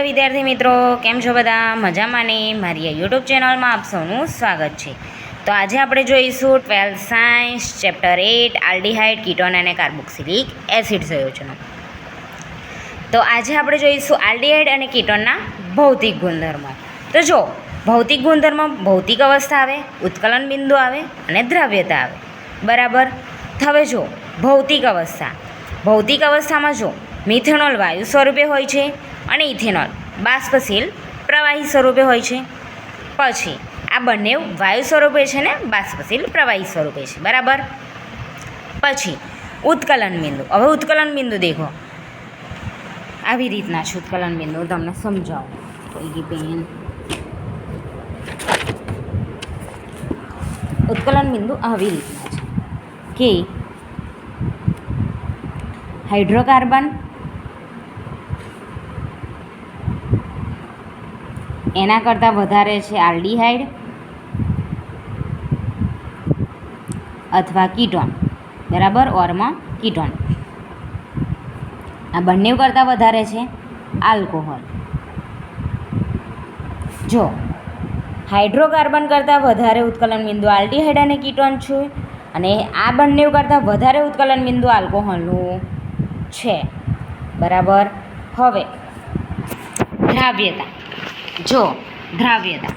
વિદ્યાર્થી મિત્રો, કેમ છો બધા? મજામાં ને? મારી યુટ્યુબ ચેનલમાં આપ સૌનું સ્વાગત છે. તો આજે આપણે જોઈશું 12th science chapter 8 aldehyde ketone અને કાર્બોક્સિલિક એસિડ સંયોજનો. તો આજે આપણે જોઈશું આલ્ડીહાઇડ અને કીટોનના ભૌતિક ગુણધર્મો. તો જો ભૌતિક ગુણધર્મો ભૌતિક અવસ્થા આવે, ઉત્કલન બિંદુ આવે અને દ્રાવ્યતા આવે. બરાબર. હવે જો ભૌતિક અવસ્થામાં જો મિથેનોલ વાયુ સ્વરૂપે હોય છે અને ઇથેનોલ બાષ્પશીલ પ્રવાહી સ્વરૂપે હોય છે. પછી આ બંને વાયુ સ્વરૂપે છે ને બાષ્પશીલ પ્રવાહી સ્વરૂપે છે. બરાબર. પછી ઉત્કલન બિંદુ. હવે ઉત્કલન બિંદુ દેખો, આવી રીતના છે ઉત્કલન બિંદુ. તમને સમજાવું. ઉત્કલન બિંદુ આવી રીતના છે કે હાઇડ્રોકાર્બન એના કરતાં વધારે છે આલ્ડીહાઇડ અથવા કીટોન. બરાબર. ઓરમાં કીટોન. આ બંને કરતાં વધારે છે આલ્કોહોલ. જો હાઇડ્રોકાર્બન કરતાં વધારે ઉત્કલન બિંદુ આલ્ડીહાઇડ અને કીટોન છે અને આ બંને કરતાં વધારે ઉત્કલન બિંદુ આલ્કોહોલનું છે. બરાબર. હવે દ્રાવ્યતા. જો દ્રાવ્યતા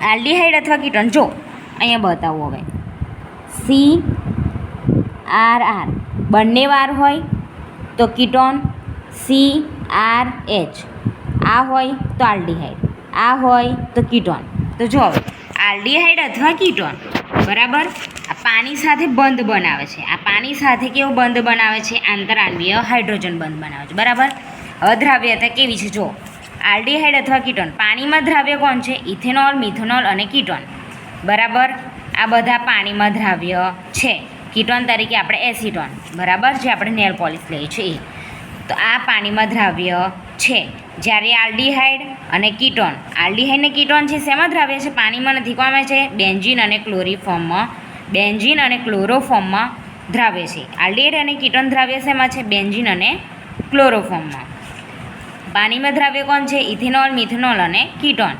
આલ્ડીહાઇડ અથવા કીટોન, જો અહીંયા બતાવું. હવે CRR બંને વાર હોય તો કીટોન, CRH આ હોય તો આલ્ડીહાઇડ, આ હોય તો કીટોન. તો જો હવે આલ્ડીહાઇડ અથવા કીટોન, બરાબર, આ પાણી સાથે બંધ બનાવે છે. આ પાણી સાથે કેવું બંધ બનાવે છે? આંતરાણવીય હાઇડ્રોજન બંધ બનાવે છે. બરાબર. હવે દ્રાવ્યતા કેવી છે? જો આલ્ડીહાઇડ અથવા કીટોન, પાણીમાં દ્રાવ્ય કોણ છે? ઇથેનોલ, મિથેનોલ અને કીટોન. બરાબર. આ બધા પાણીમાં દ્રાવ્ય છે. કીટોન તરીકે આપણે એસિટોન, બરાબર, જે આપણે નેલ પોલિશ લઈએ છીએ એ. તો આ પાણીમાં દ્રાવ્ય છે. જ્યારે આલ્ડીહાઇડ અને કીટોન, આલ્ડીહાઇડ અને કીટોન છે શેમાં દ્રાવ્ય છે? પાણીમાં નથી. કોમાં છે? બેન્ઝીન અને ક્લોરોફોર્મમાં દ્રાવ્ય છે. આલ્ડીહાઇડ અને કીટોન દ્રાવ્ય શેમાં છે? બેન્ઝીન અને ક્લોરોફોર્મમાં. પાણીમાં દ્રાવ્ય કોણ છે? ઇથેનોલ, મિથેનોલ અને કીટોન.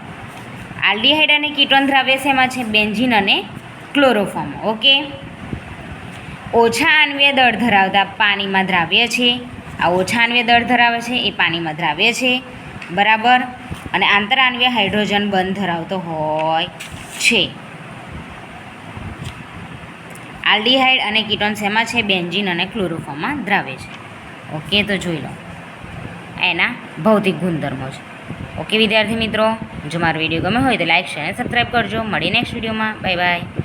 આલ્ડીહાઇડ અને કીટોન દ્રાવ્ય શેમાં છે? બેન્ઝીન અને ક્લોરોફોર્મ. ઓકે. ઓછા આણ્વીય દળ ધરાવતા પાણીમાં દ્રાવ્ય છે. આ ઓછા આણ્વીય દળ ધરાવે છે એ પાણીમાં દ્રાવ્ય છે. બરાબર. અને આંતરાણ્વીય હાઇડ્રોજન બંધ ધરાવતો હોય છે. આલ્ડીહાઇડ અને કીટોન શેમાં છે? બેન્ઝીન અને ક્લોરોફોર્મમાં દ્રાવ્ય છે. ઓકે. તો જોઈ લો, એના ભૌતિક ગુણધર્મો છે. ઓકે વિદ્યાર્થી મિત્રો, જો મારો વિડીયો ગમે હોય તો લાઈક, શેર અને સબસ્ક્રાઈબ કરજો. મળીએ નેક્સ્ટ વિડીયોમાં. Bye bye.